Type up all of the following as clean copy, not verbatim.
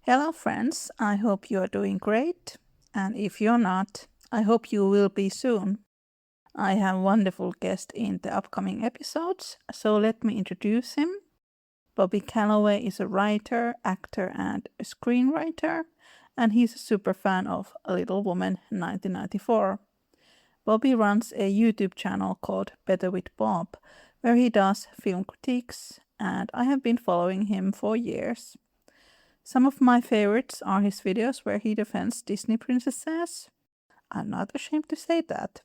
Hello, friends. I hope you are doing great. And if you're not, I hope you will be soon. I have a wonderful guest in the upcoming episodes, so let me introduce him. Bobby Calloway is a writer, actor, and a screenwriter, and he's a super fan of Little Woman 1994. Bobby runs a YouTube channel called Better with Bob, where he does film critiques, and I have been following him for years. Some of my favorites are his videos where he defends Disney princesses. I'm not ashamed to say that.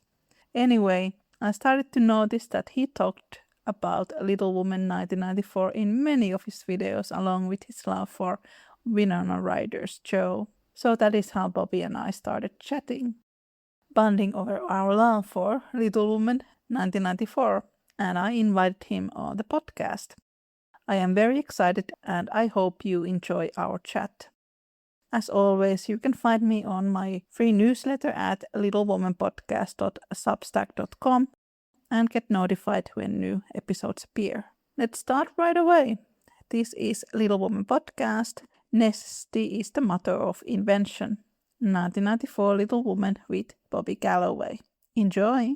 Anyway, I started to notice that he talked about Little Woman 1994 in many of his videos, along with his love for Winona Ryder's show. So that is how Bobby and I started chatting, bonding over our love for Little Woman 1994, and I invited him on the podcast. I am very excited and I hope you enjoy our chat. As always, you can find me on my free newsletter at littlewomanpodcast.substack.com and get notified when new episodes appear. Let's start right away. This is Little Woman Podcast. Necessity is the mother of invention. 1994 Little Woman with Bobby Calloway. Enjoy!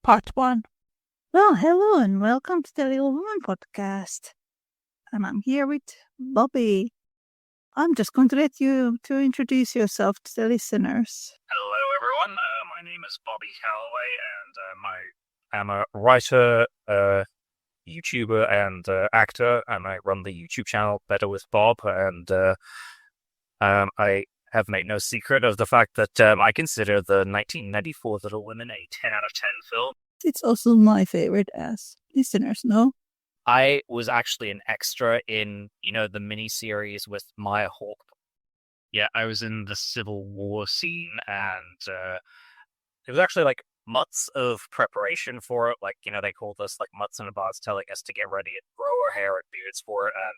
Part 1. Well, hello and welcome to the Little Woman Podcast. And I'm here with Bobby. I'm just going to let you to introduce yourself to the listeners. Hello, everyone. My name is Bobby Calloway, and I'm a writer, YouTuber, and actor, and I run the YouTube channel Better with Bob, and I have made no secret of the fact that I consider the 1994 Little Women a 10 out of 10 film. It's also my favorite, as listeners know. I was actually an extra in, the miniseries with Maya Hawke. Yeah, I was in the Civil War scene, and it was actually like months of preparation for it. Like, they called us like months in advance, telling us to get ready and grow our hair and beards for it. And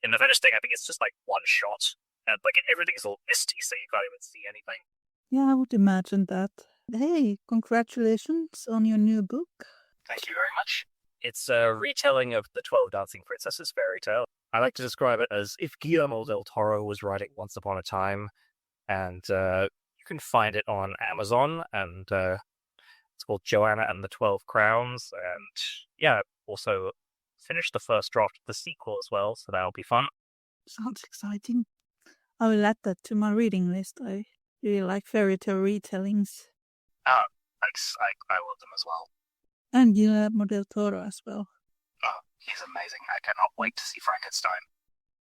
in the finished thing, I think it's just like one shot, and like everything's all misty, so you can't even see anything. Yeah, I would imagine that. Hey, congratulations on your new book. Thank you very much. It's a retelling of the 12 Dancing Princesses fairy tale. I like to describe it as if Guillermo del Toro was writing Once Upon a Time, and you can find it on Amazon, and it's called Joanna and the 12 Crowns, and yeah, also finished the first draft of the sequel as well, so that'll be fun. Sounds exciting. I will add that to my reading list. I really like fairy tale retellings. Oh, thanks. I love them as well. And Guillermo del Toro as well. Oh, he's amazing. I cannot wait to see Frankenstein.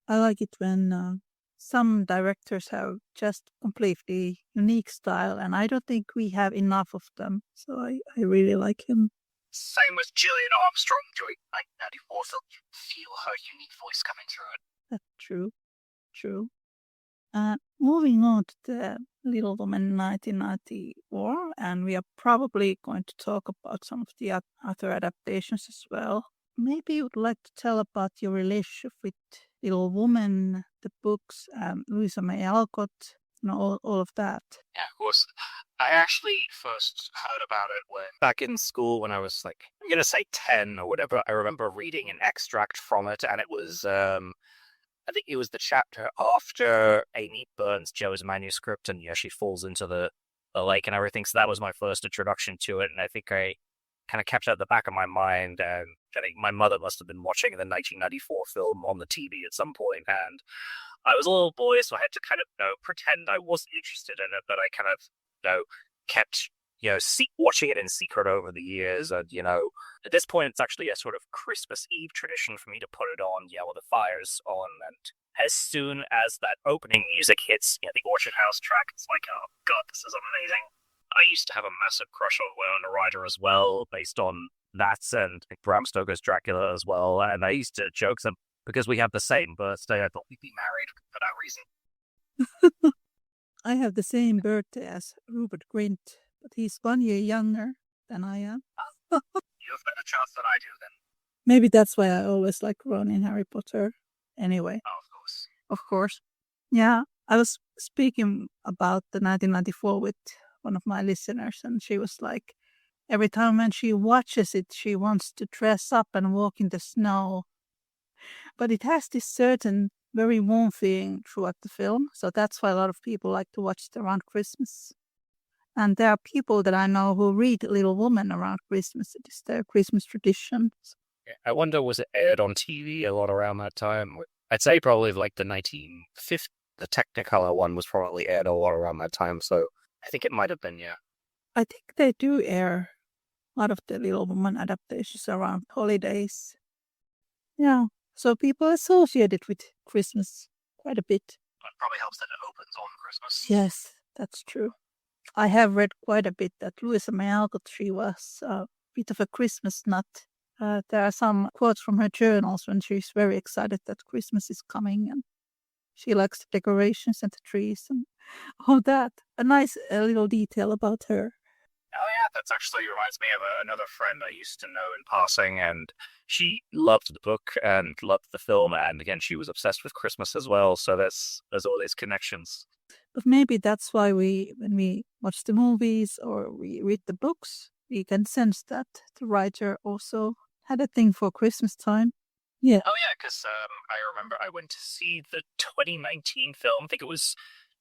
I like it when some directors have just completely unique style, and I don't think we have enough of them, so I really like him. Same with Gillian Armstrong during 1994 film. You feel her unique voice coming through it. That's true. True. Moving on to the Little Woman 1994, and we are probably going to talk about some of the other adaptations as well. Maybe you would like to tell about your relationship with Little Woman, the books, Louisa May Alcott, all of that. Yeah, of course. I actually first heard about it back in school when I was like, I'm going to say 10 or whatever. I remember reading an extract from it, and it was, I think it was the chapter after Amy burns Joe's manuscript, and she falls into the lake and everything. So that was my first introduction to it, and I think I kind of kept it at the back of my mind. And I think my mother must have been watching the 1994 film on the TV at some point, and I was a little boy, so I had to kind of pretend I wasn't interested in it, but I kind of kept watching it in secret over the years. And at this point, it's actually a sort of Christmas Eve tradition for me to put it on, while the fire's on. And as soon as that opening music hits, the Orchard House track, it's like, oh god, this is amazing. I used to have a massive crush on Winona Ryder as well, based on that, and Bram Stoker's Dracula as well. And I used to joke them because we have the same birthday. I thought we'd be married for that reason. I have the same birthday as Rupert Grint, but he's 1 year younger than I am. You have better chance than I do, then. Maybe that's why I always like Ron in Harry Potter. Anyway. Oh, of course. Of course. Yeah, I was speaking about the 1994 with one of my listeners, and she was like, every time when she watches it, she wants to dress up and walk in the snow. But it has this certain very warm feeling throughout the film, so that's why a lot of people like to watch it around Christmas. And there are people that I know who read Little Woman around Christmas. It is their Christmas tradition. I wonder, was it aired on TV a lot around that time? I'd say probably like the 1950s. The Technicolor one was probably aired a lot around that time, so I think it might have been, yeah. I think they do air a lot of the Little Woman adaptations around holidays. Yeah, so people associate it with Christmas quite a bit. It probably helps that it opens on Christmas. Yes, that's true. I have read quite a bit that Louisa May Alcott, she was a bit of a Christmas nut. There are some quotes from her journals when she's very excited that Christmas is coming, and she likes the decorations and the trees and all that. A nice little detail about her. Oh yeah, that's actually reminds me of another friend I used to know in passing, and she loved the book and loved the film, and again, she was obsessed with Christmas as well, so there's all these connections. But maybe that's why when we watch the movies or we read the books, we can sense that the writer also had a thing for Christmas time. Yeah. Oh yeah, because I remember I went to see the 2019 film. I think it was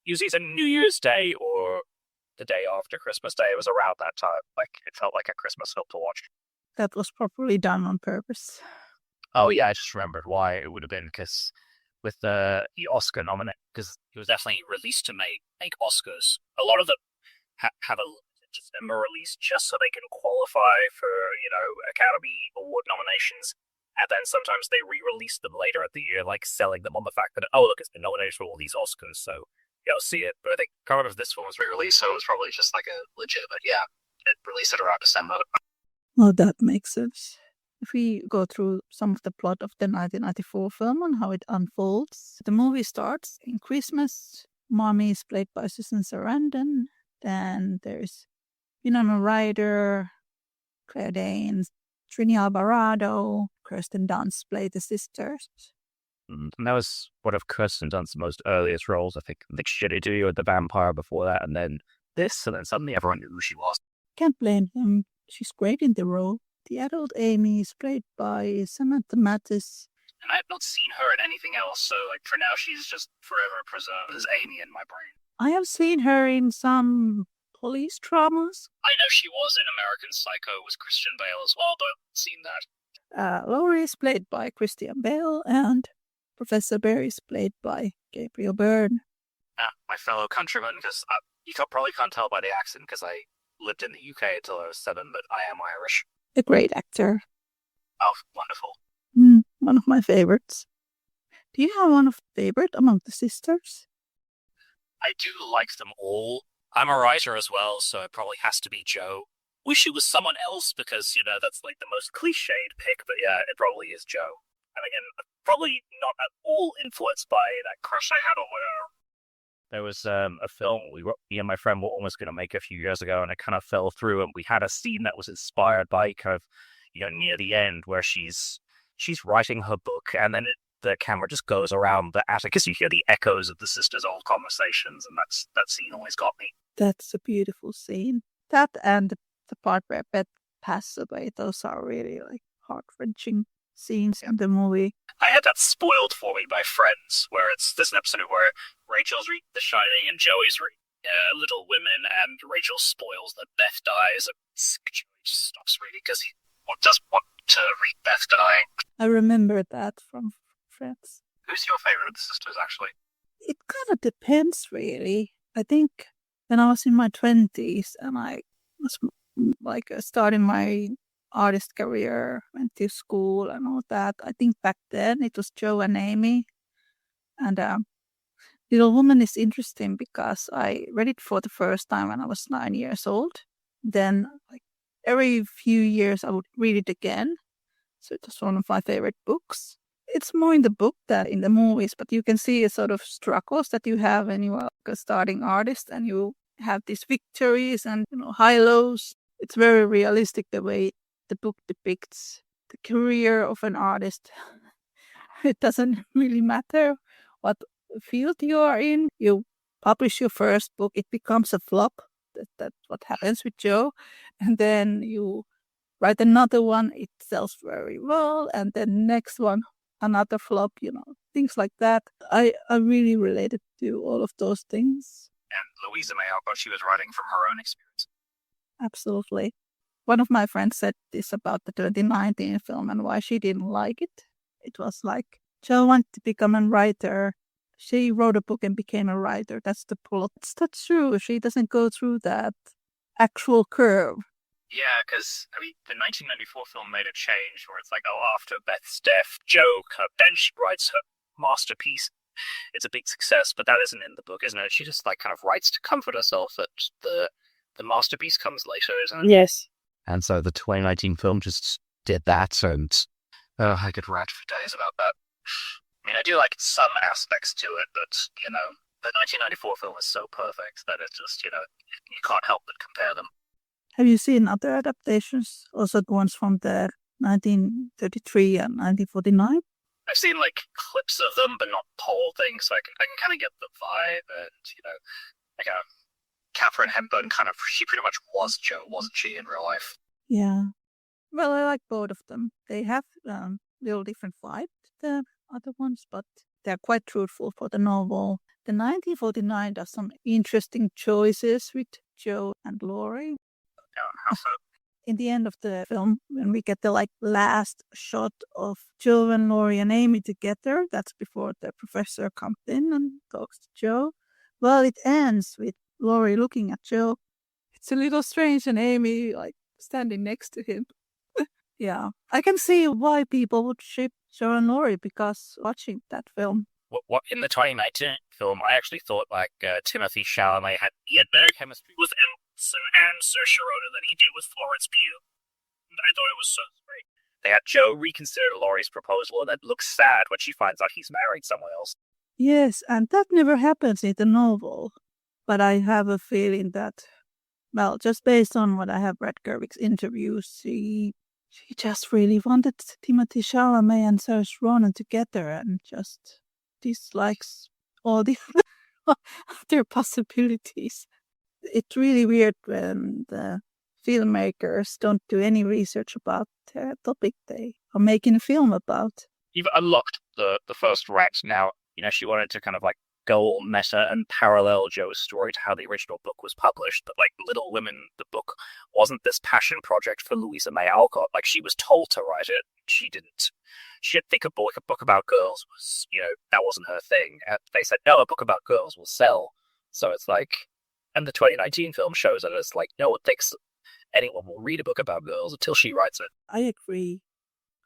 either New Year's Day or the day after Christmas Day. It was around that time. Like, it felt like a Christmas film to watch. That was probably done on purpose. Oh yeah, I just remembered why it would have been, because with the Oscar nomination, because it was definitely released to make Oscars. A lot of them have a December release just so they can qualify for, Academy Award nominations. And then sometimes they re-release them later at the year, like selling them on the fact that, oh, look, it's been nominated for all these Oscars, so yeah, I'll see it. But I think part of this one was re-released, so it was probably just like a legit, but yeah, it released it around December. Well, that makes sense. If we go through some of the plot of the 1994 film and how it unfolds, the movie starts in Christmas. Mommy is played by Susan Sarandon. Then there's Winona Ryder, Claire Danes, Trini Alvarado, Kirsten Dunst play the sisters. And that was one of Kirsten Dunst's most earliest roles. I think she did with the vampire before that, and then this, and then suddenly everyone knew who she was. Can't blame him. She's great in the role. The adult Amy is played by Samantha Mathis. And I have not seen her in anything else, so for now she's just forever preserved as Amy in my brain. I have seen her in some police dramas. I know she was in American Psycho with Christian Bale as well, but I haven't seen that. Laurie is played by Christian Bale, and Professor Barry is played by Gabriel Byrne. My fellow countryman, because you probably can't tell by the accent, because I lived in the UK until I was 7, but I am Irish. A great actor. Oh, wonderful. One of my favorites. Do you have one of favorite among the sisters? I do like them all. I'm a writer as well, so it probably has to be Jo. Wish it was someone else, because, that's like the most cliched pick, but yeah, it probably is Jo. And again, probably not at all influenced by that crush I had on her. There was a film me and my friend were almost going to make a few years ago, and it kind of fell through, and we had a scene that was inspired by kind of, near the end, where she's writing her book, and then the camera just goes around the attic, because you hear the echoes of the sisters' old conversations, and that scene always got me. That's a beautiful scene. That and the part where Beth passes away, those are really like heart-wrenching scenes in the movie. I had that spoiled for me by friends, where there's an episode where Rachel's reading The Shining and Joey's reading Little Women, and Rachel spoils that Beth dies, and Joey stops reading because he doesn't want to read Beth dying. I remember that from friends. Who's your favorite of the sisters, actually? It kind of depends, really. I think when I was in my 20s and I was like starting my artist career, went to school and all that, I think back then it was Jo and Amy. And Little Woman is interesting because I read it for the first time when I was 9 years old. Then like every few years I would read it again. So it was one of my favorite books. It's more in the book than in the movies, but you can see a sort of struggles that you have when you are a starting artist and you have these victories and high lows. It's very realistic the way the book depicts the career of an artist. It doesn't really matter what field you are in. You publish your first book, it becomes a flop. That's what happens with Joe. And then you write another one, it sells very well. And then next one, another flop, things like that. I really related to all of those things. And Louisa May Alcott, she was writing from her own experience. Absolutely. One of my friends said this about the 2019 film and why she didn't like it. It was like, Joe wanted to become a writer. She wrote a book and became a writer. That's the plot. That's true. She doesn't go through that actual curve. Yeah, because, I mean, the 1994 film made a change where it's like, oh, after Beth's death, Joe, then she writes her masterpiece. It's a big success, but that isn't in the book, isn't it? She just, like, kind of writes to comfort herself that the masterpiece comes later, isn't it? Yes. And so the 2019 film just did that, and I could rant for days about that. I mean, I do like some aspects to it, but, the 1994 film is so perfect that it's just, you can't help but compare them. Have you seen other adaptations? Also the ones from the 1933 and 1949? I've seen, like, clips of them, but not the whole thing, so I can kind of get the vibe, and, like, Katharine Hepburn she pretty much was Joe, wasn't she, in real life? Yeah. Well, I like both of them. They have little different vibe to the other ones, but they're quite truthful for the novel. The 1949 does some interesting choices with Joe and Laurie. How so? In the end of the film, when we get the last shot of Joe and Laurie and Amy together, that's before the professor comes in and talks to Joe. Well, it ends with Laurie looking at Joe. It's a little strange, and Amy standing next to him. Yeah, I can see why people would ship Joe and Laurie because watching that film. What in the 2019 film, I actually thought Timothy Chalamet had better chemistry with and Saoirse Ronan than he did with Florence Pugh. I thought it was so great. They had Joe reconsider Laurie's proposal and then look sad when she finds out he's married someone else. Yes, and that never happens in the novel. But I have a feeling that, well, just based on what I have read Gerwig's interviews, she just really wanted Timothy Chalamet and Saoirse Ronan together and just dislikes all the other possibilities. It's really weird when the filmmakers don't do any research about the topic they are making a film about. You've unlocked the first rat now. She wanted to kind of go all meta and parallel Joe's story to how the original book was published. But Little Women, the book, wasn't this passion project for Louisa May Alcott. She was told to write it. She didn't think a book about girls was, that wasn't her thing. And they said, no, a book about girls will sell. So it's and the 2019 film shows that it's no one thinks anyone will read a book about girls until she writes it. I agree.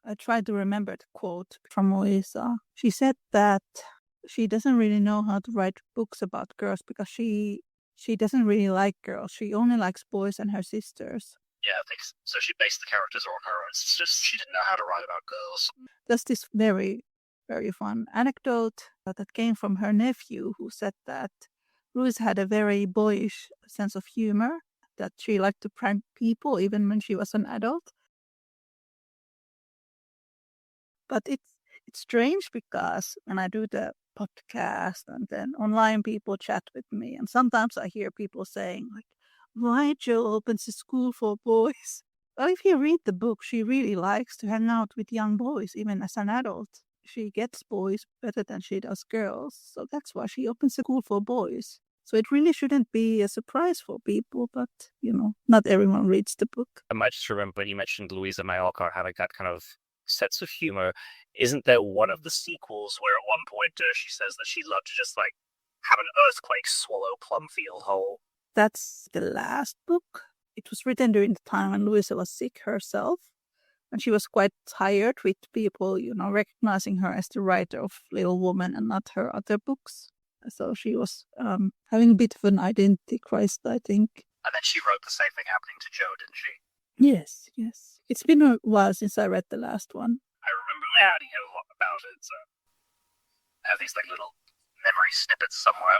I tried to remember the quote from Louisa. She said that she doesn't really know how to write books about girls because she doesn't really like girls. She only likes boys and her sisters. Yeah, I think so. So she based the characters on her own. It's just she didn't know how to write about girls. There's this very, very fun anecdote that came from her nephew who said that Ruth had a very boyish sense of humor, that she liked to prank people even when she was an adult. But it's strange because when I do the podcast and then online people chat with me, and sometimes I hear people saying why Joe opens a school for boys. Well, if you read the book, she really likes to hang out with young boys even as an adult. She gets boys better than she does girls, so that's why she opens a school for boys. So it really shouldn't be a surprise for people, but, not everyone reads the book. I might just remember you mentioned Louisa May Alcott having that kind of sense of humor. Isn't there one of the sequels where at one point she says that she'd love to just have an earthquake swallow Plumfield whole? That's the last book. It was written during the time when Louisa was sick herself. And she was quite tired with people, recognizing her as the writer of Little Woman and not her other books. So she was having a bit of an identity crisis, I think. And then she wrote the same thing happening to Joe, didn't she? Yes. It's been a while since I read the last one. I remember hearing a lot about it, so I have these little memory snippets somewhere.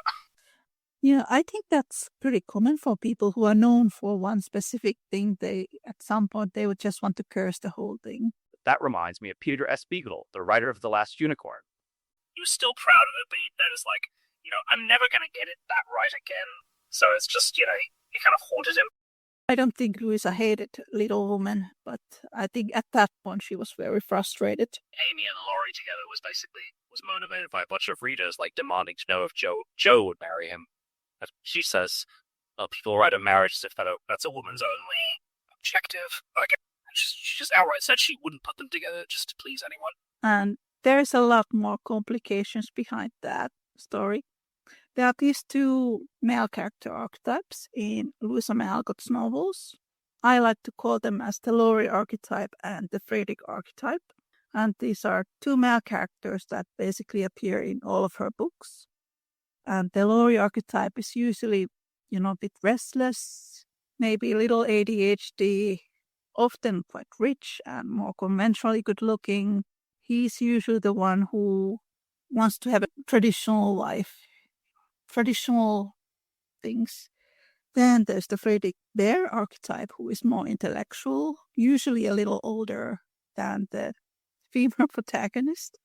Yeah, I think that's pretty common for people who are known for one specific thing. At some point, they would just want to curse the whole thing. That reminds me of Peter S. Beagle, the writer of The Last Unicorn. he was still proud of it, but he noticed, like, I'm never going to get it that right again. So it's just, it kind of haunted him. I don't think Louisa hated Little Woman, but I think at that point she was very frustrated. Amy and Laurie together was motivated by a bunch of readers, like, demanding to know if Joe would marry him. She says, people write a marriage as if that's a woman's only objective. Like, she just outright said she wouldn't put them together just to please anyone. And there's a lot more complications behind that story. There are these two male character archetypes in Louisa May Alcott's novels. I like to call them as the Laurie archetype and the Frederick archetype. And these are two male characters that basically appear in all of her books. And the Laurie archetype is usually, a bit restless, maybe a little ADHD, often quite rich and more conventionally good looking. He's usually the one who wants to have a traditional life, traditional things. Then there's the Frederick Bear archetype, who is more intellectual, usually a little older than the female protagonist.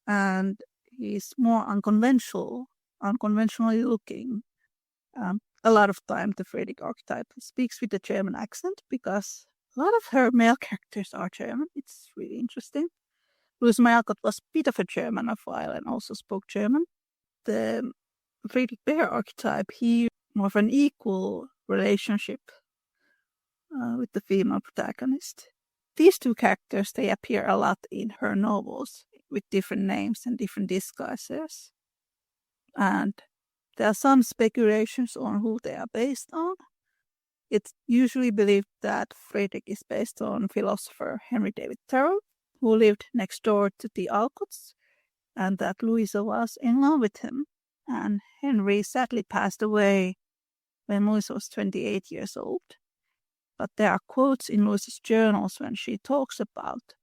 And he's more unconventionally looking. A lot of time the Frederick archetype speaks with a German accent because a lot of her male characters are German. It's really interesting. Louisa May Alcott was a bit of a Germanophile and also spoke German. The Frederick Bear archetype, he more of an equal relationship with the female protagonist. These two characters, they appear a lot in her novels with different names and different disguises. And there are some speculations on who they are based on. It's usually believed that Frederick is based on philosopher Henry David Thoreau, who lived next door to the Alcotts, and that Louisa was in love with him. And Henry sadly passed away when Louisa was 28 years old. But there are quotes in Louisa's journals when she talks about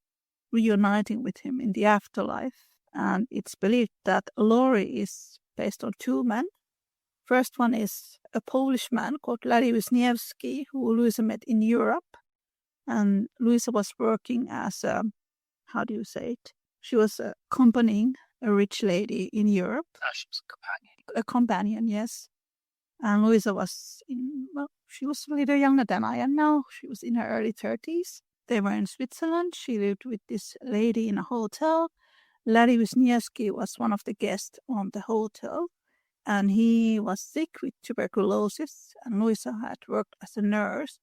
reuniting with him in the afterlife. And it's believed that Laurie is based on two men. First one is a Polish man called Larry Wisniewski, who Louisa met in Europe. And Louisa was working as she was accompanying a rich lady in Europe. She was a companion. A companion, yes. And Louisa was she was a little younger than I am now. She was in her early 30s. They were in Switzerland. She lived with this lady in a hotel. Larry Wisniewski was one of the guests on the hotel. And he was sick with tuberculosis. And Louisa had worked as a nurse.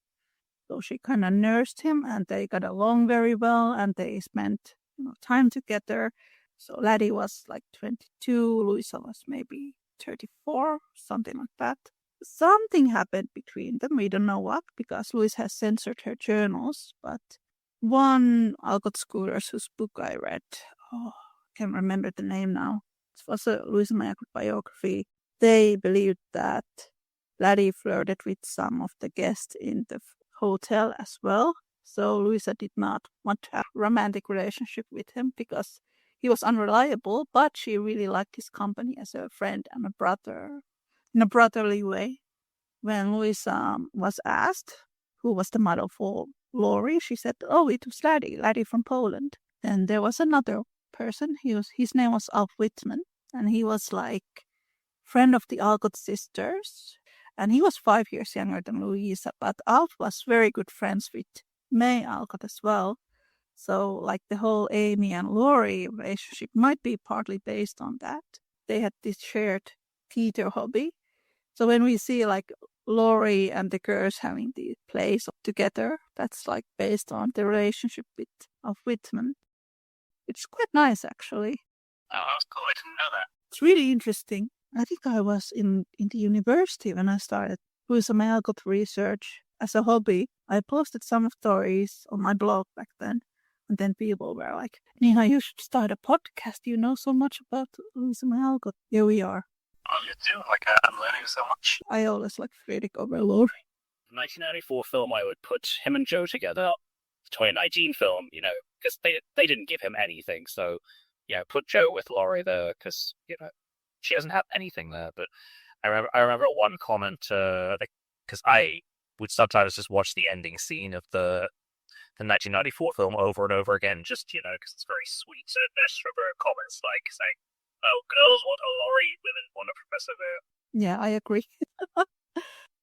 So she kind of nursed him, and they got along very well, and they spent time together. So Laddie was like 22, Louisa was maybe 34, something like that. Something happened between them. We don't know what, because Louise has censored her journals. But one Alcott Scholars whose book I read, I can't remember the name now. It was a Louisa May Alcott biography. They believed that Laddie flirted with some of the guests in the hotel as well. So Louisa did not want to have a romantic relationship with him because he was unreliable, but she really liked his company as a friend and a brother, in a brotherly way. When Louisa was asked who was the model for Laurie, she said, it was Laddie from Poland. Then there was another person. His name was Alf Whitman, and he was like friend of the Alcott sisters. And he was 5 years younger than Louisa, but Alf was very good friends with May Alcott as well. So like the whole Amy and Laurie relationship might be partly based on that. They had this shared theater hobby. So when we see like Laurie and the girls having the plays together, that's like based on the relationship of Whitman. It's quite nice, actually. Oh, that was cool. I didn't know that. It's really interesting. I think I was in the university when I started Louisa May Alcott research as a hobby. I posted some stories on my blog back then. And then people were like, Niina, you should start a podcast. You know so much about Louisa May Alcott. Here we are. Oh, you do? I'm learning so much. I always like Frederick over Laurie. The 1994 film, I would put him and Joe together. The 2019 film, because they didn't give him anything. So, put Joe with Laurie there, because, she doesn't have anything there. But I remember one comment, because I would sometimes just watch the ending scene of the 1994 film over and over again, just, because it's very sweet. So there's comments like saying, Oh, girls want a Laurie, women want a Professor Bear. Yeah, I agree.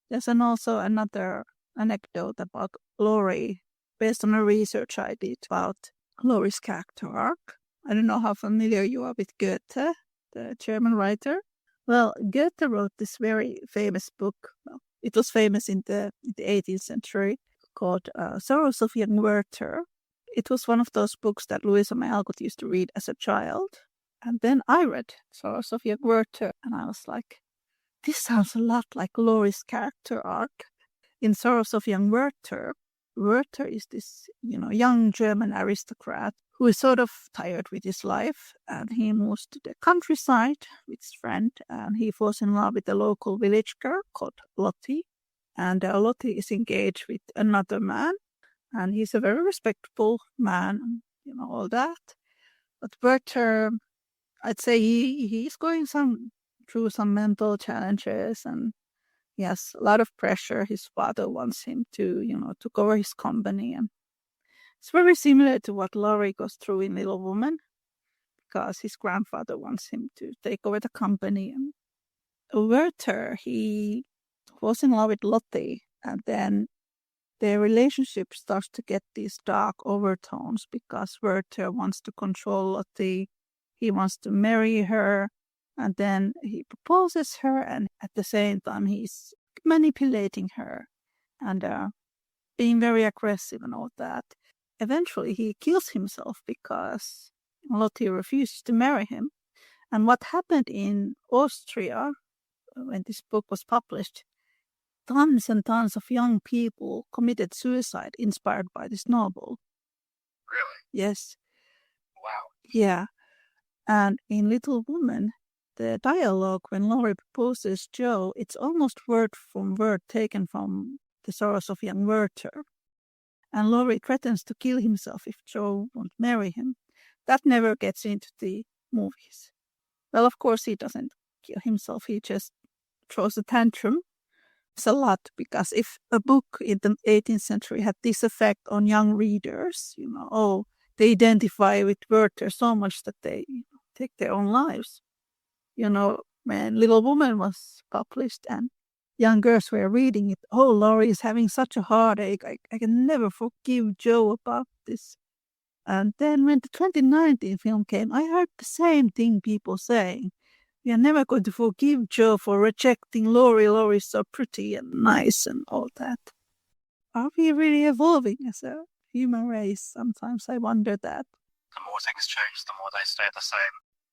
There's also another anecdote about Laurie, based on a research I did about Laurie's character arc. I don't know how familiar you are with Goethe, the German writer. Well, Goethe wrote this very famous book. Well, it was famous in the 18th century, called Sorrows of Young Werther. It was one of those books that Louisa May Alcott used to read as a child. And then I read Sorrows of Young Werther, and I was like, this sounds a lot like Laurie's character arc. In Sorrows of Young Werther, Werther is this, young German aristocrat who is sort of tired with his life, and he moves to the countryside with his friend, and he falls in love with a local village girl called Lottie. And Lottie is engaged with another man, and he's a very respectable man, all that. But Werther, I'd say he's going through some mental challenges, and he has a lot of pressure. His father wants him to, took over his company. And it's very similar to what Laurie goes through in Little Woman, because his grandfather wants him to take over the company. And Werther, he falls in love with Lottie, and then their relationship starts to get these dark overtones because Werther wants to control Lottie. He wants to marry her, and then he proposes her, and at the same time he's manipulating her and being very aggressive and all that. Eventually he kills himself because Lottie refuses to marry him. And what happened in Austria when this book was published, tons and tons of young people committed suicide inspired by this novel. Really? Yes. Wow. Yeah. And in Little Woman, the dialogue when Laurie proposes Joe, it's almost word from word taken from The Sorrows of Young Werther. And Laurie threatens to kill himself if Joe won't marry him. That never gets into the movies. Well, of course, he doesn't kill himself. He just throws a tantrum. It's a lot, because if a book in the 18th century had this effect on young readers, they identify with Werther so much that they take their own lives. When Little Woman was published and young girls were reading it, oh, Laurie is having such a heartache. I can never forgive Joe about this. And then when the 2019 film came, I heard the same thing people saying. We are never going to forgive Joe for rejecting Laurie. Laurie's so pretty and nice and all that. Are we really evolving as a human race? Sometimes I wonder that. The more things change, the more they stay the same.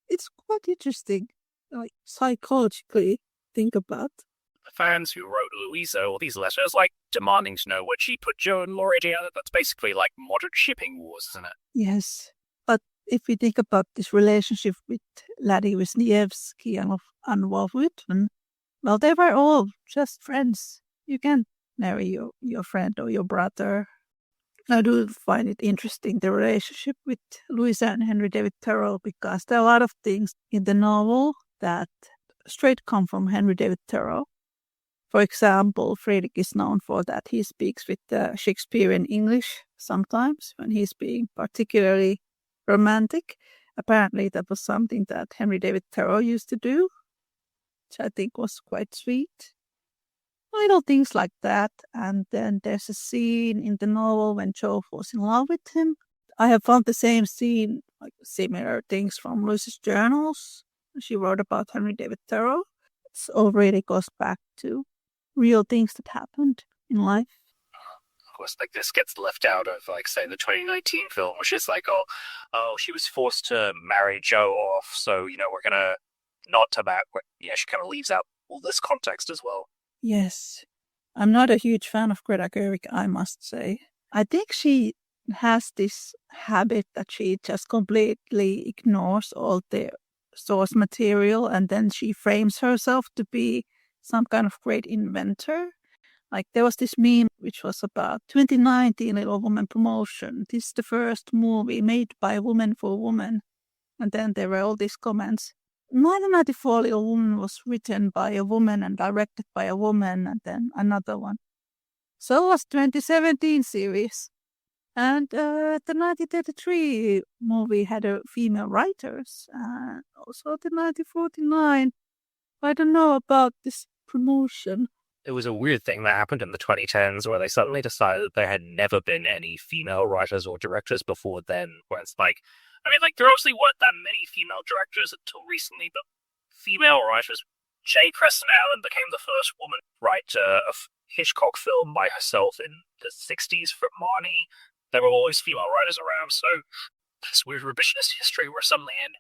It's quite interesting, like psychologically, think about. The fans who wrote Louisa all these letters, demanding to know would she put Joe and Laurie together. That's basically like modern shipping wars, isn't it? Yes. But if we think about this relationship with Laddie Wisniewski and Wolf Whitman, well, they were all just friends. You can marry your friend or your brother. I do find it interesting, the relationship with Louisa and Henry David Thoreau, because there are a lot of things in the novel that straight come from Henry David Thoreau. For example, Friedrich is known for that he speaks with Shakespearean English sometimes when he's being particularly romantic. Apparently that was something that Henry David Thoreau used to do, which I think was quite sweet. Little things like that. And then there's a scene in the novel when Joe falls in love with him. I have found the same scene, like similar things from Lucy's journals. She wrote about Henry David Thoreau. It already goes back to real things that happened in life. Of course, this gets left out of, say, the 2019 film, which is oh, she was forced to marry Joe off, so, we're gonna not to that. Yeah, she kind of leaves out all this context as well. Yes. I'm not a huge fan of Greta Gerwig, I must say. I think she has this habit that she just completely ignores all the source material, and then she frames herself to be some kind of great inventor. Like there was this meme which was about 2019 Little Woman promotion. This is the first movie made by a woman for a woman. And then there were all these comments. 1994 Little Woman was written by a woman and directed by a woman, and then another one. So was 2017 series. And the 1933 movie had a female writers, and also the 1949. I don't know about this promotion. It was a weird thing that happened in the 2010s where they suddenly decided that there had never been any female writers or directors before then. Where it's like, I mean, like, there obviously weren't that many female directors until recently, but female writers. J. Preston Allen became the first woman to write a Hitchcock film by herself in the 60s for Marnie. There were always female writers around, so this weird revisionist history we're suddenly in.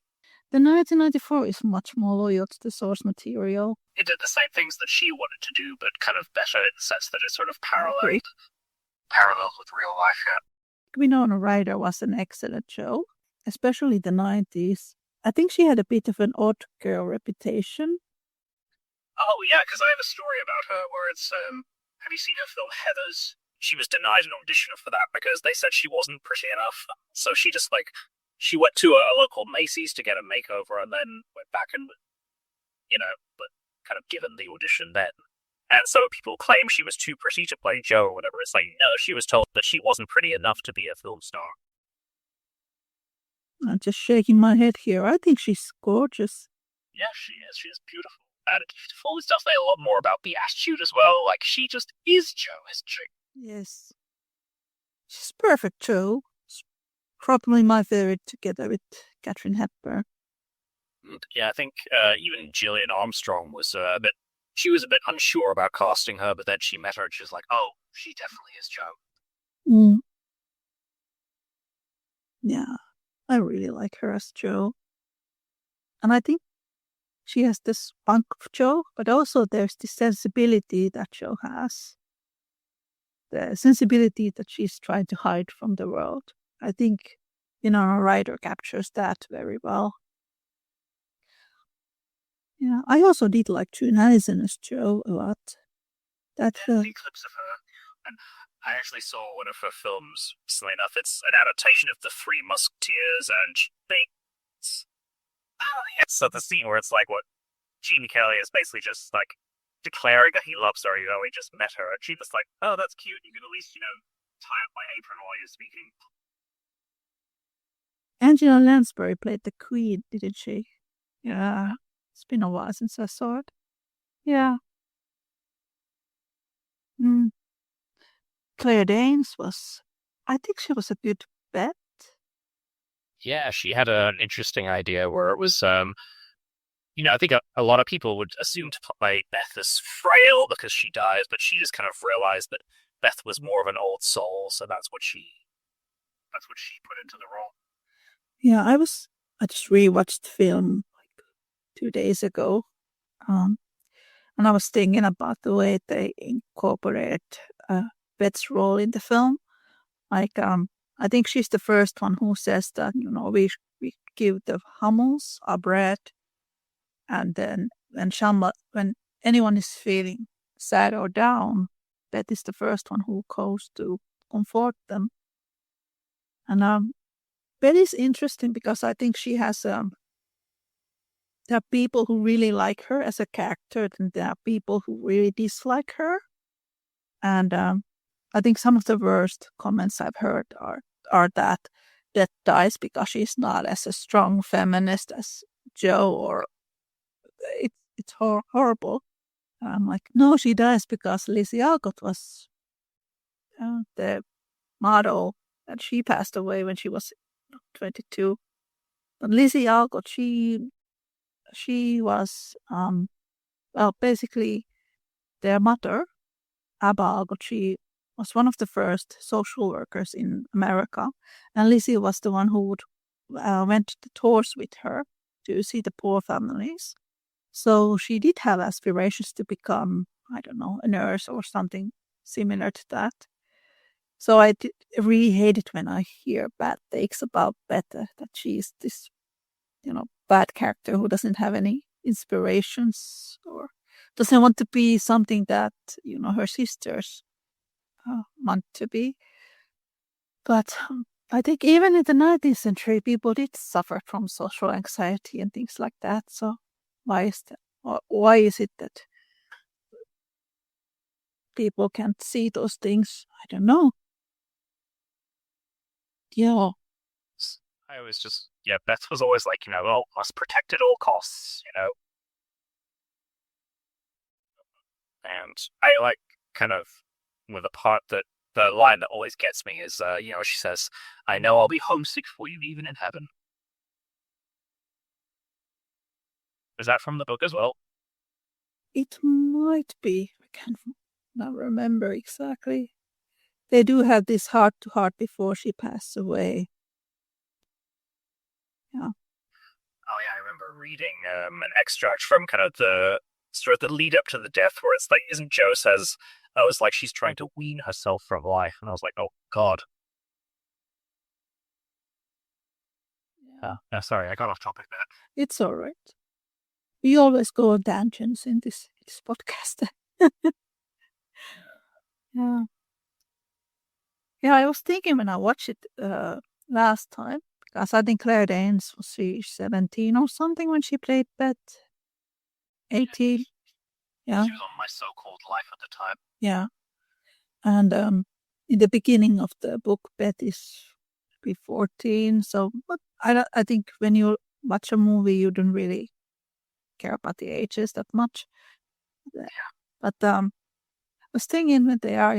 The 1994 is much more loyal to the source material. It did the same things that she wanted to do, but kind of better in the sense that it sort of paralleled with real life. Yeah. Winona Ryder was an excellent show, especially the 90s. I think she had a bit of an odd girl reputation. Oh, yeah, because I have a story about her where it's, have you seen her film Heathers? She was denied an audition for that because they said she wasn't pretty enough. So she just, like, she went to a local Macy's to get a makeover and then went back and, but kind of given the audition then. And so people claim she was too pretty to play Jo or whatever. It's like, no, she was told that she wasn't pretty enough to be a film star. I'm just shaking my head here. I think she's gorgeous. Yeah, she is. She is beautiful. And beautiful. It's definitely a lot more about the attitude as well. Like, she just is Jo, isn't she? Yes. She's perfect, Jo. Probably my favorite together with Katharine Hepburn. Yeah, I think even Gillian Armstrong was a bit unsure about casting her, but then she met her and she was like, oh, she definitely is Jo. Yeah, I really like her as Jo. And I think she has this spunk of Jo, but also there's the sensibility that Jo has. The sensibility that she's trying to hide from the world. I think Winona Ryder captures that very well. Yeah, I also did like June Allison as Jo a lot. That's the clips of her. And I actually saw one of her films, recently enough. It's an adaptation of The Three Musketeers, and so the scene where it's like what Gene Kelly is basically just like declaring that he loves her, he just met her, and she's just like, oh, that's cute. You can at least, tie up my apron while you're speaking. Angela Lansbury played the Queen, didn't she? Yeah. It's been a while since I saw it. Yeah. Claire Danes I think she was a good bet. Yeah, she had an interesting idea where it was, I think a lot of people would assume to play Beth as frail because she dies, but she just kind of realized that Beth was more of an old soul, so that's what she put into the role. Yeah, I just rewatched the film like 2 days ago. And I was thinking about the way they incorporate Beth's role in the film. Like, I think she's the first one who says that, we give the Hummels a bread. And then when anyone is feeling sad or down, Beth is the first one who goes to comfort them. And Beth is interesting because I think she has there are people who really like her as a character, and there are people who really dislike her. And I think some of the worst comments I've heard are that Beth dies because she's not as a strong feminist as Jo, or it's horrible. And I'm like, no, she dies because Lizzie Alcott was the model, and she passed away when she was 22. But Lizzie Alcott, she was basically their mother, Abba Alcott. She was one of the first social workers in America, and Lizzie was the one who went to the tours with her to see the poor families. So she did have aspirations to become, I don't know, a nurse or something similar to that. So I really hate it when I hear bad takes about Beth, that she's this, bad character who doesn't have any inspirations or doesn't want to be something that, her sisters want to be. But I think even in the 19th century, people did suffer from social anxiety and things like that. So why is that? Why is it that people can't see those things? I don't know. Yeah. I was just, Beth was always like, oh, must protect at all costs. And I like kind of with the part that the line that always gets me is, she says, "I know I'll be homesick for you even in heaven." Is that from the book as well? It might be. I can't not remember exactly. They do have this heart to heart before she passed away. Yeah. Oh yeah, I remember reading an extract from kind of the sort of the lead up to the death, where it's like, isn't Joe says, "Oh, it's like she's trying to wean herself from life," and I was like, "Oh God." Yeah. Sorry, I got off topic there. It's all right. We always go on tangents in this podcast. Yeah. Yeah, I was thinking when I watched it last time, because I think Claire Danes was she 17 or something when she played Beth. 18. Yeah. She was on My So-Called Life at the time. Yeah. And in the beginning of the book, Beth is be 14. So, but I think when you watch a movie, you don't really care about the ages that much. Yeah. But I was thinking when they are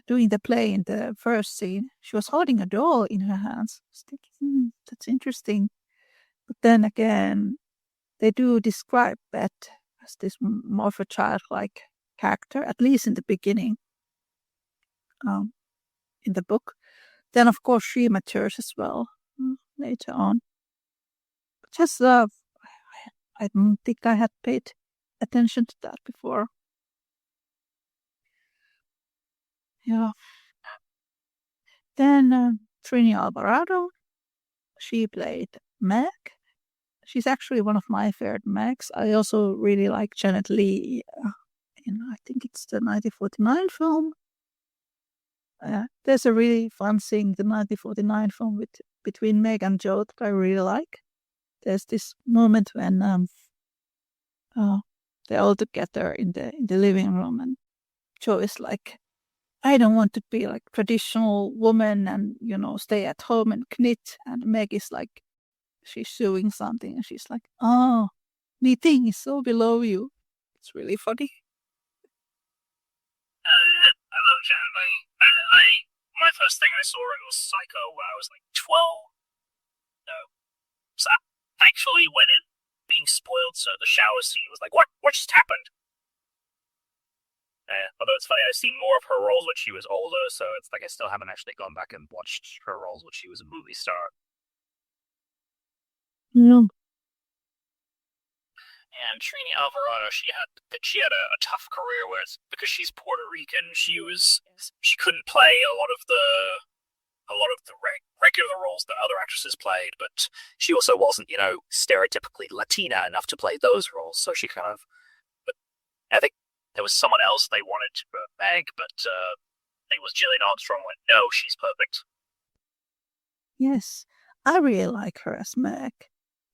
doing the play in the first scene, she was holding a doll in her hands. I was thinking, that's interesting. But then again, they do describe Beth as this more of a childlike character, at least in the beginning, in the book. Then, of course, she matures as well later on. But just, I don't think I had paid attention to that before. Yeah. Then Trini Alvarado, she played Meg. She's actually one of my favorite Megs. I also really like Janet Leigh in, I think it's the 1949 film. There's a really fun scene, the 1949 film between Meg and Joe that I really like. There's this moment when they're all together in the living room, and Joe is like, "I don't want to be like traditional woman and stay at home and knit." And Meg is like, she's sewing something, and she's like, "Oh, knitting is so below you." It's really funny. I love Janet Leigh. My first thing I saw it was Psycho when I was like 12. No. So actually went in being spoiled, so the shower scene was like, what just happened? Although it's funny, I've seen more of her roles when she was older, so it's like I still haven't actually gone back and watched her roles when she was a movie star. Yeah. And Trini Alvarado, she had a tough career where it's because she's Puerto Rican, she couldn't play a lot of the regular roles that other actresses played, but she also wasn't, stereotypically Latina enough to play those roles. So she kind of, but I think there was someone else they wanted to Meg, but I think it was Gillian Armstrong went, no, she's perfect. Yes, I really like her as Meg.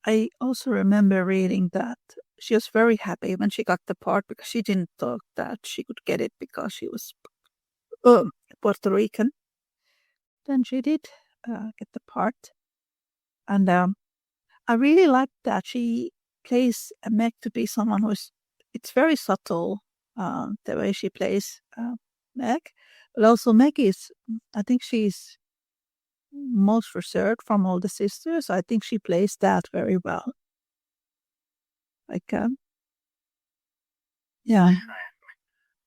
I also remember reading that she was very happy when she got the part because she didn't thought that she could get it because she was Puerto Rican. Then she did get the part. And I really like that she plays Meg to be someone it's very subtle, the way she plays Meg. But also Meg I think she's most reserved from all the sisters. I think she plays that very well. Like, yeah.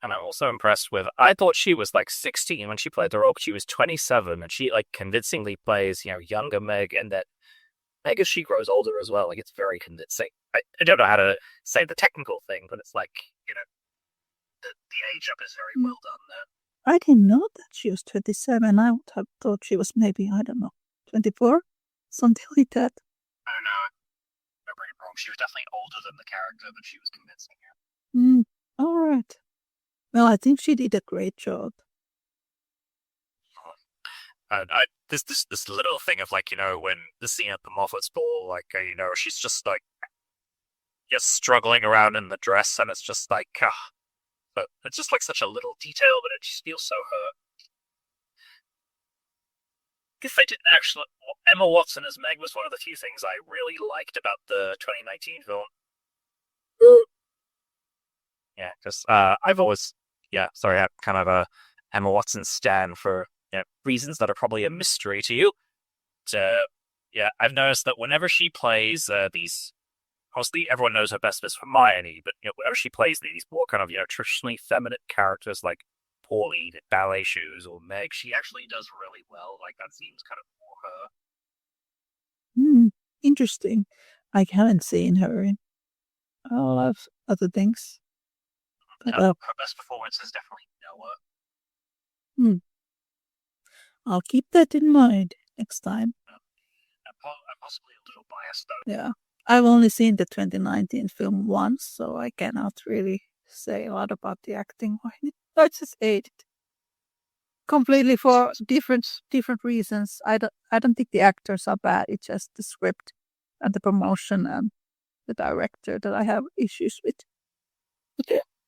And I'm also impressed with, I thought she was like 16 when she played the role, but she was 27, and she like convincingly plays, younger Meg, and that Meg as she grows older as well. Like, it's very convincing. I don't know how to say the technical thing, but it's like, the age up is very well done there. I didn't know that she was 27. I would have thought she was maybe, I don't know, 24? Something like that. I don't know. I remember it wrong. She was definitely older than the character, but she was convincing. All right. Well, I think she did a great job. This little thing of like, when the scene at the Moffat's ball, like, she's just like just struggling around in the dress, and it's just like, but it's just like such a little detail, but it just feels so hurt. guess I didn't actually. Emma Watson as Meg was one of the few things I really liked about the 2019 film. Yeah, because I've always, sorry, I'm kind of a Emma Watson stan for reasons that are probably a mystery to you. But, I've noticed that whenever she plays these, obviously everyone knows her best as Hermione, but whenever she plays these more kind of traditionally feminine characters like Pauline in Ballet Shoes or Meg, she actually does really well. Like that seems kind of more her. Interesting. I haven't seen her in a lot of other things. But, her best performance is definitely Noah. I'll keep that in mind next time. I'm possibly a little biased though. Yeah. I've only seen the 2019 film once, so I cannot really say a lot about the acting. I just hate it completely for different reasons. I don't think the actors are bad. It's just the script and the promotion and the director that I have issues with.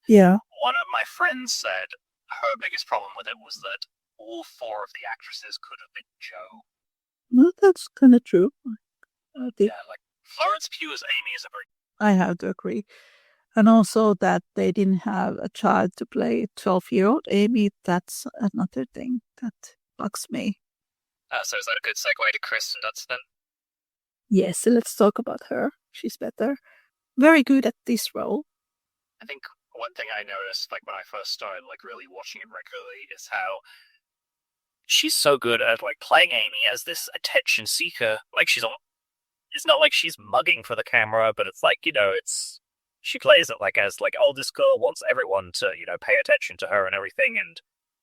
Yeah. One of my friends said her biggest problem with it was that all four of the actresses could have been Jo. Well, that's kind of true. Like Florence Pugh's Amy is a very... I have to agree. And also that they didn't have a child to play 12-year-old Amy. That's another thing that bugs me. So is that a good segue to Kristen Dunst then? Yes, so let's talk about her. She's better. Very good at this role. I think one thing I noticed, like when I first started, like really watching it regularly, is how she's so good at like playing Amy as this attention seeker. Like it's not like she's mugging for the camera, but it's like she plays it like as like, oh, this girl wants everyone to pay attention to her and everything, and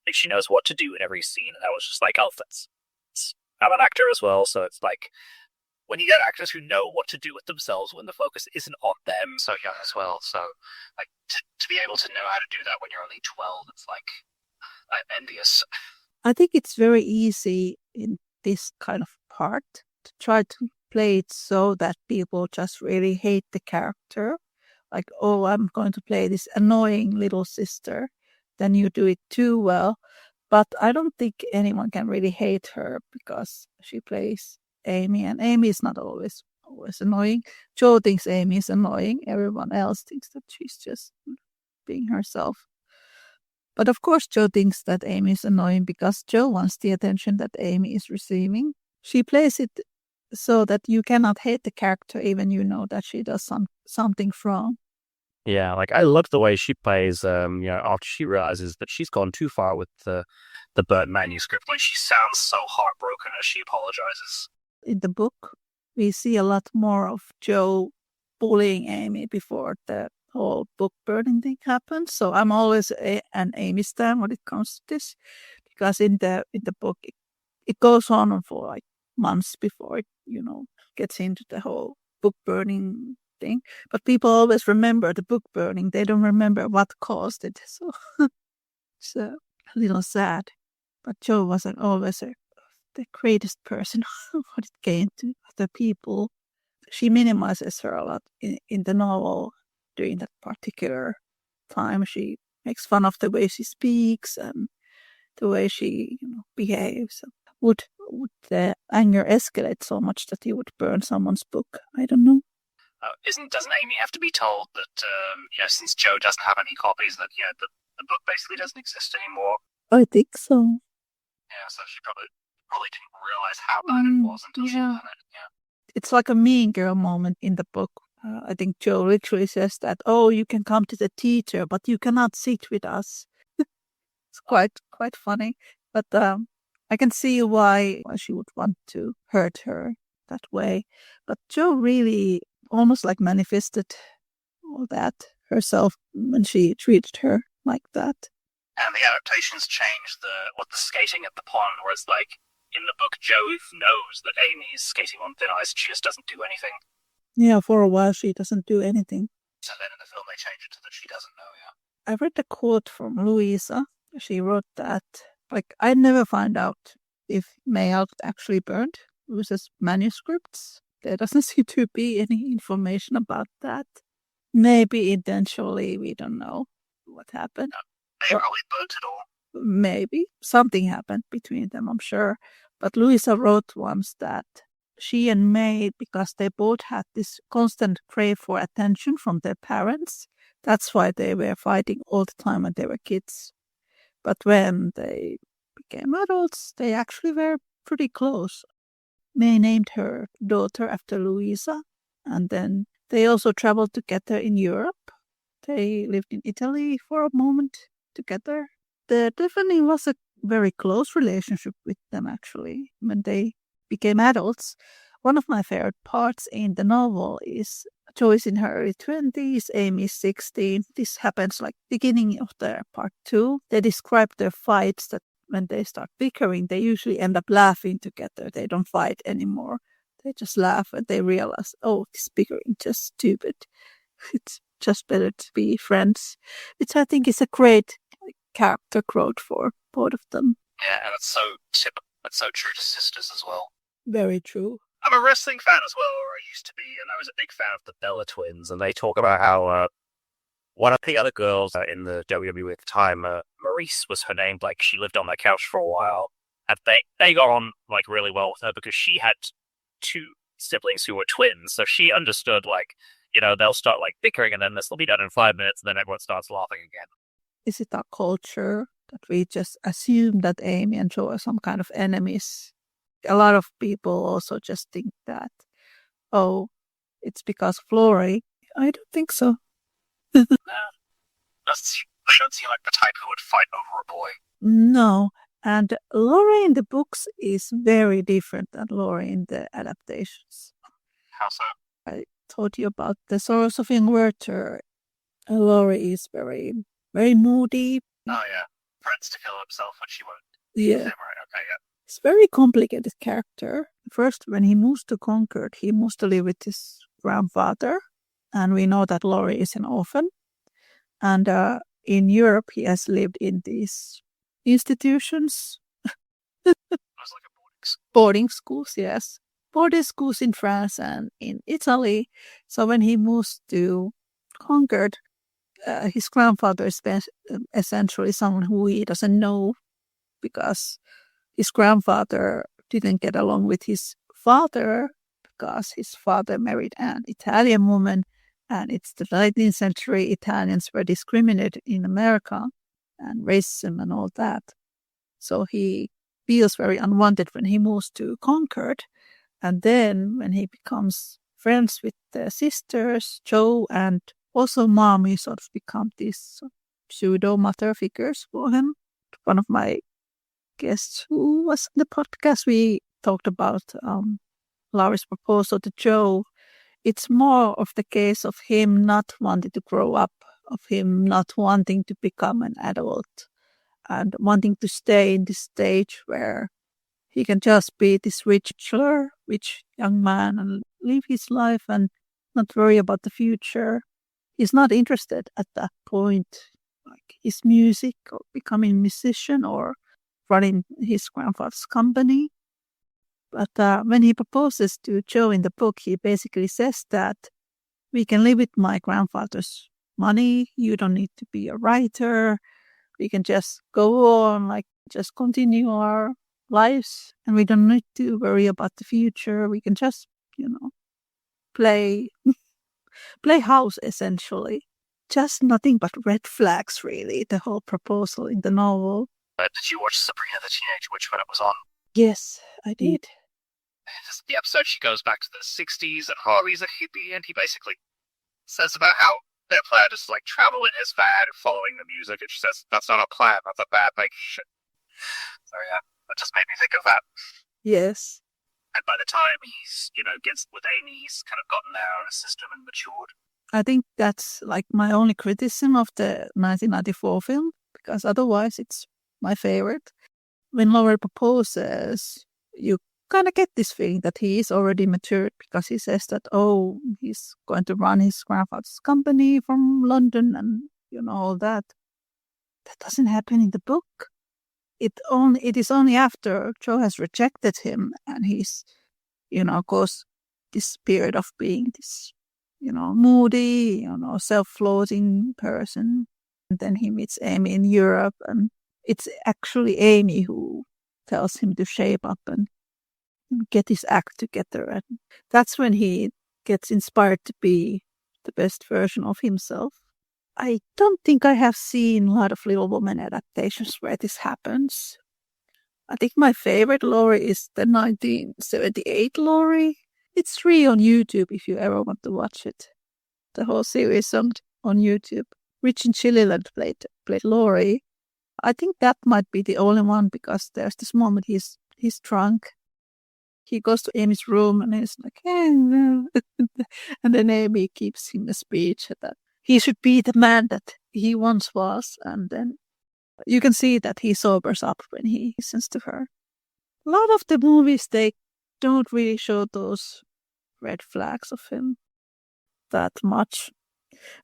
like she knows what to do in every scene. And I was just like, oh, I'm an actor as well, so it's like when you get actors who know what to do with themselves when the focus isn't on them, so young as well. So like to be able to know how to do that when you're only 12, it's like I'm envious. I think it's very easy in this kind of part to try to play it so that people just really hate the character. Like, oh, I'm going to play this annoying little sister. Then you do it too well. But I don't think anyone can really hate her because she plays Amy, and Amy is not always annoying. Jo thinks Amy is annoying. Everyone else thinks that she's just being herself. But of course, Jo thinks that Amy is annoying because Jo wants the attention that Amy is receiving. She plays it so that you cannot hate the character even you know that she does something wrong. Yeah, like I love the way she plays. After she realizes that she's gone too far with the burnt manuscript, like she sounds so heartbroken as she apologizes. In the book, we see a lot more of Jo bullying Amy before the whole book burning thing happened. So I'm always an Amy stan when it comes to this, because in the book it goes on for like months before it gets into the whole book burning thing. But people always remember the book burning. They don't remember what caused it. So it's a little sad. But Jo wasn't always the greatest person when it came to other people. She minimizes her a lot in the novel during that particular time. She makes fun of the way she speaks and the way she behaves. Would the anger escalate so much that he would burn someone's book? I don't know. Doesn't Amy have to be told that since Jo doesn't have any copies, that the book basically doesn't exist anymore? I think so. Yeah, so she probably didn't realize how bad it was until she done it. Yeah. It's like a mean girl moment in the book. I think Jo literally says that, oh, you can come to the teacher, but you cannot sit with us. It's quite funny. But I can see why she would want to hurt her that way. But Jo really almost like manifested all that herself when she treated her like that. And the adaptations changed the skating at the pond, whereas like in the book, Jo knows that Amy is skating on thin ice and she just doesn't do anything. Yeah, for a while she doesn't do anything. So then in the film they change it to that she doesn't know, yeah. I read a quote from Louisa. She wrote that, like, I never found out if May Alcott actually burned Louisa's manuscripts. There doesn't seem to be any information about that. Maybe eventually, we don't know what happened. They probably burnt it all. Maybe something happened between them, I'm sure. But Louisa wrote once that she and May, because they both had this constant crave for attention from their parents, that's why they were fighting all the time when they were kids. But when they became adults, they actually were pretty close. May named her daughter after Louisa, and then they also traveled together in Europe. They lived in Italy for a moment together. There definitely was a very close relationship with them, actually, when they became adults. One of my favorite parts in the novel is Joyce in her early 20s, Amy is 16. This happens like beginning of the part 2. They describe their fights that when they start bickering, they usually end up laughing together. They don't fight anymore. They just laugh and they realize, oh, this bickering just stupid. It's just better to be friends, which I think is a great character growth for both of them. Yeah, and it's so typical. It's so true to sisters as well. Very true. I'm a wrestling fan as well, or I used to be, and I was a big fan of the Bella twins, and they talk about how one of the other girls in the WWE at the time, Maurice was her name, like she lived on their couch for a while, and they got on like really well with her because she had 2 siblings who were twins, so she understood like, they'll start like bickering and then this will be done in 5 minutes and then everyone starts laughing again. Is it our culture that we just assume that Amy and Joe are some kind of enemies? A lot of people also just think that, oh, it's because of Laurie. I don't think so. They don't seem like the type who would fight over a boy. No, and Laurie in the books is very different than Laurie in the adaptations. How so? I told you about the Sorrows of Young Werther. Laurie is very, very moody. Oh yeah, threats to kill himself when she won't. Yeah. Right, okay, yeah. He's a very complicated character. First, when he moves to Concord, he moves to live with his grandfather. And we know that Laurie is an orphan. And in Europe, he has lived in these institutions. It was like a boarding schools, yes. Boarding schools in France and in Italy. So when he moves to Concord, his grandfather is essentially someone who he doesn't know because his grandfather didn't get along with his father because his father married an Italian woman, and it's the 19th century. Italians were discriminated in America and racism and all that. So he feels very unwanted when he moves to Concord. And then when he becomes friends with the sisters, Joe and also Mom, he sort of become these pseudo-mother figures for him. One of my guests who was in the podcast, we talked about Laurie's proposal to Joe. It's more of the case of him not wanting to grow up, of him not wanting to become an adult, and wanting to stay in this stage where he can just be this rich young man and live his life and not worry about the future. He's not interested at that point, like his music or becoming a musician or running his grandfather's company. But when he proposes to Joe in the book, he basically says that we can live with my grandfather's money. You don't need to be a writer. We can just go on, like just continue our lives, and we don't need to worry about the future. We can just, play house, essentially. Just nothing but red flags, really, the whole proposal in the novel. Did you watch Sabrina the Teenage Witch when it was on? Yes, I did. The episode, she goes back to the 60s, and Harley's a hippie, and he basically says about how their plan is to, like, travel in his van following the music, and she says, that's not a plan, that's a bad thing. So, yeah, that just made me think of that. Yes. And by the time he's, gets with Amy, he's kind of gotten there on a system and matured. I think that's, like, my only criticism of the 1994 film, because otherwise it's my favorite. When Laurie proposes, you kind of get this feeling that he is already matured because he says that, he's going to run his grandfather's company from London and, all that. That doesn't happen in the book. It is only after Joe has rejected him and he's, goes this period of being this, moody, self-floating person. And then he meets Amy in Europe, and it's actually Amy who tells him to shape up and get his act together. And that's when he gets inspired to be the best version of himself. I don't think I have seen a lot of Little Women adaptations where this happens. I think my favorite Laurie is the 1978 Laurie. It's free on YouTube if you ever want to watch it. The whole series on YouTube. Richard Chilliland played Laurie. I think that might be the only one because there's this moment he's drunk. He goes to Amy's room and he's like, hey, no. And then Amy gives him a speech that he should be the man that he once was. And then you can see that he sobers up when he listens to her. A lot of the movies, they don't really show those red flags of him that much,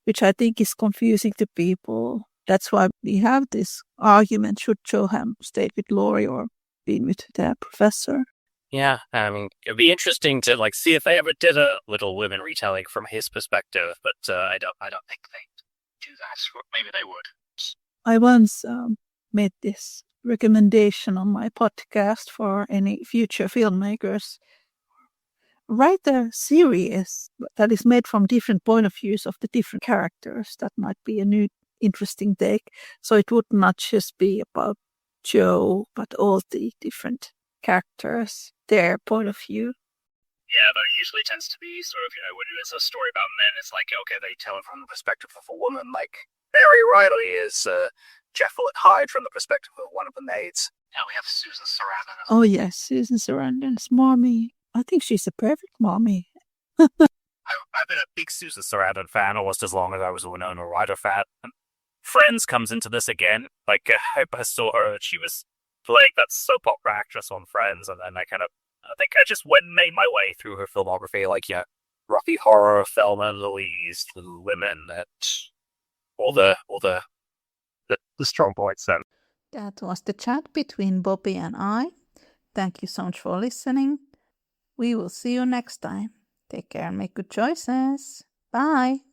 which I think is confusing to people. That's why we have this argument, should Johan stay with Laurie or be with the professor? Yeah, I mean, it'd be interesting to like see if they ever did a Little Women retelling from his perspective, but I don't think they'd do that. Maybe they would. I once made this recommendation on my podcast for any future filmmakers. Write a series that is made from different point of views of the different characters. That might be a new interesting take. So it would not just be about Joe, but all the different characters, their point of view. Yeah, that usually tends to be sort of, when it's a story about men, it's like, okay, they tell it from the perspective of a woman. Like, Mary Riley is Jeff Hyde from the perspective of one of the maids. Now we have Susan Sarandon. Oh, yes, Susan Sarandon's mommy. I think she's a perfect mommy. I've been a big Susan Sarandon fan almost as long as I was a Winona Ryder fan. And Friends comes into this again. Like, I saw her and she was playing that soap opera actress on Friends, and then I think I just made my way through her filmography, like, Rocky Horror, Thelma and Louise, Little Women, all the strong points then. That was the chat between Bobby and I. Thank you so much for listening. We will see you next time. Take care and make good choices. Bye.